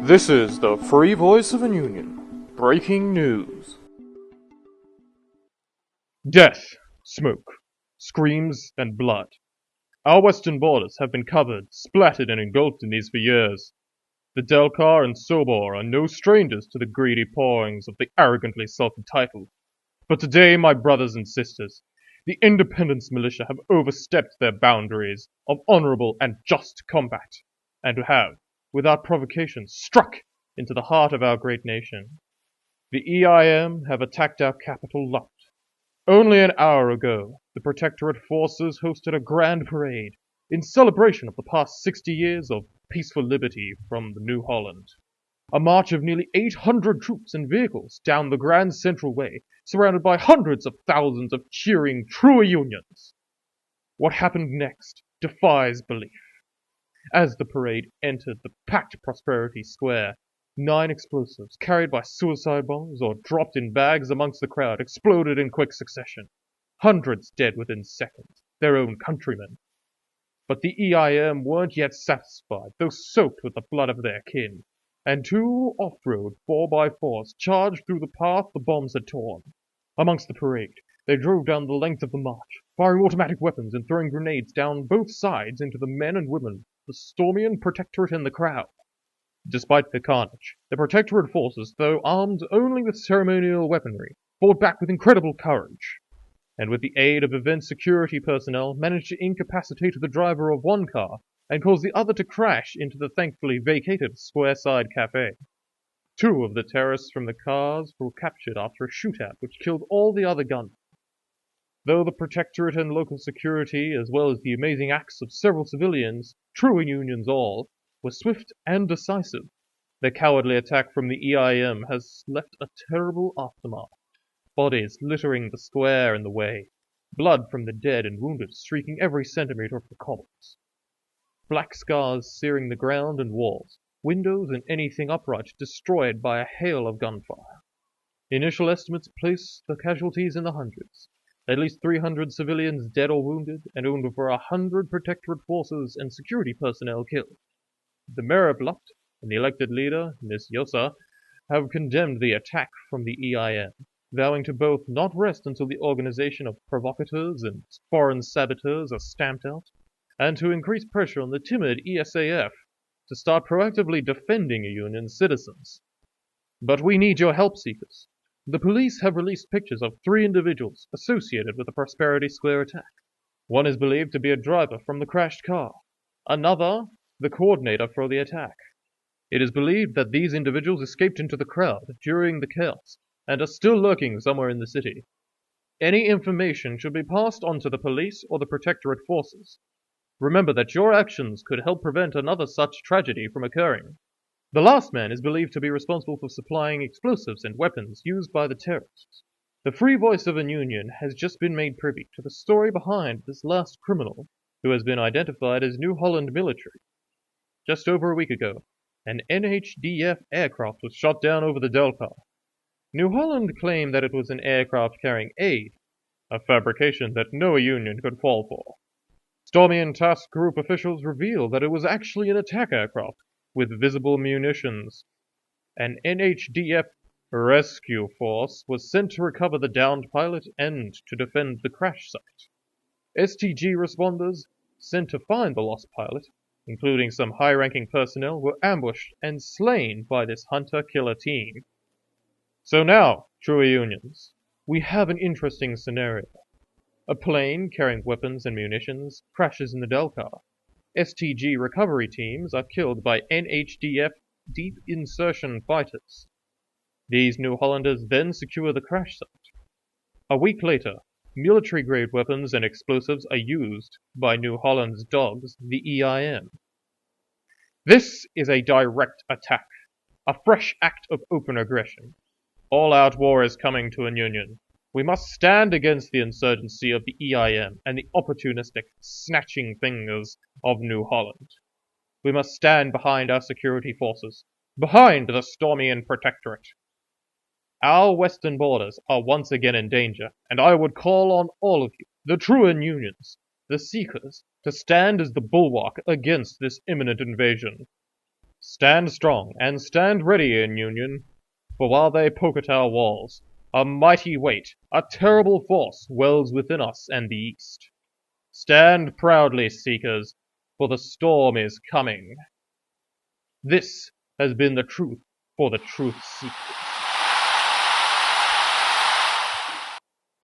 This is the free voice of Enunion. Breaking news. Death, smoke, screams, and blood. Our western borders have been covered, splattered, and engulfed in these for years. The Delcar and Sobor are no strangers to the greedy pawings of the arrogantly self-entitled. But today, my brothers and sisters, the Independence Militia have overstepped their boundaries of honorable and just combat, and have, without provocation, struck into the heart of our great nation. The EIM have attacked our capital, Lupt. Only an hour ago, the Protectorate forces hosted a grand parade in celebration of the past 60 years of peaceful liberty from the New Holland. A march of nearly 800 troops and vehicles down the Grand Central Way, surrounded by hundreds of thousands of cheering true Unions. What happened next defies belief. As the parade entered the packed Prosperity Square, 9 explosives carried by suicide bombers or dropped in bags amongst the crowd exploded in quick succession. Hundreds dead within seconds, their own countrymen. But the EIM weren't yet satisfied, though soaked with the blood of their kin, and 2 off-road 4x4s charged through the path the bombs had torn. Amongst the parade, they drove down the length of the march, firing automatic weapons and throwing grenades down both sides into the men and women, the Stormian Protectorate and the crowd. Despite the carnage, the Protectorate forces, though armed only with ceremonial weaponry, fought back with incredible courage, and with the aid of event security personnel managed to incapacitate the driver of one car and cause the other to crash into the thankfully vacated Squareside Cafe. 2 of the terrorists from the cars were captured after a shootout which killed all the other gunmen. Though the Protectorate and local security, as well as the amazing acts of several civilians, true Unions all, were swift and decisive, the cowardly attack from the EIM has left a terrible aftermath. Bodies littering the square and the way, blood from the dead and wounded streaking every centimetre of the cobbles. Black scars searing the ground and walls, windows and anything upright destroyed by a hail of gunfire. Initial estimates place the casualties in the hundreds. At least 300 civilians dead or wounded, and over 100 Protectorate forces and security personnel killed. The mayor of Lupt and the elected leader, Miss Yosa, have condemned the attack from the EIM, vowing to both not rest until the organization of provocateurs and foreign saboteurs are stamped out, and to increase pressure on the timid ESAF to start proactively defending Union's citizens. But we need your help, seekers. The police have released pictures of 3 individuals associated with the Prosperity Square attack. One is believed to be a driver from the crashed car. Another, the coordinator for the attack. It is believed that these individuals escaped into the crowd during the chaos and are still lurking somewhere in the city. Any information should be passed on to the police or the Protectorate forces. Remember that your actions could help prevent another such tragedy from occurring. The last man is believed to be responsible for supplying explosives and weapons used by the terrorists. The free voice of Enunion has just been made privy to the story behind this last criminal, who has been identified as New Holland military. Just over a week ago, an NHDF aircraft was shot down over the Delcar. New Holland claimed that it was an aircraft carrying aid, a fabrication that no Union could fall for. Stormian Task Group officials revealed that it was actually an attack aircraft with visible munitions. An NHDF rescue force was sent to recover the downed pilot and to defend the crash site. STG responders sent to find the lost pilot, including some high-ranking personnel, were ambushed and slain by this hunter-killer team. So now, true Unions, we have an interesting scenario. A plane carrying weapons and munitions crashes in the Delcar. STG recovery teams are killed by NHDF deep insertion fighters. These New Hollanders then secure the crash site. A week later, military-grade weapons and explosives are used by New Holland's dogs, the EIM. This is a direct attack, a fresh act of open aggression. All-out war is coming to Enunion. We must stand against the insurgency of the EIM and the opportunistic, snatching fingers of New Holland. We must stand behind our security forces, behind the Stormian Protectorate. Our western borders are once again in danger, and I would call on all of you, the true Unions, the Seekers, to stand as the bulwark against this imminent invasion. Stand strong, and stand ready, Enunion, for while they poke at our walls, a mighty weight, a terrible force wells within us and the East. Stand proudly, Seekers, for the storm is coming. This has been the truth for the Truth Seekers.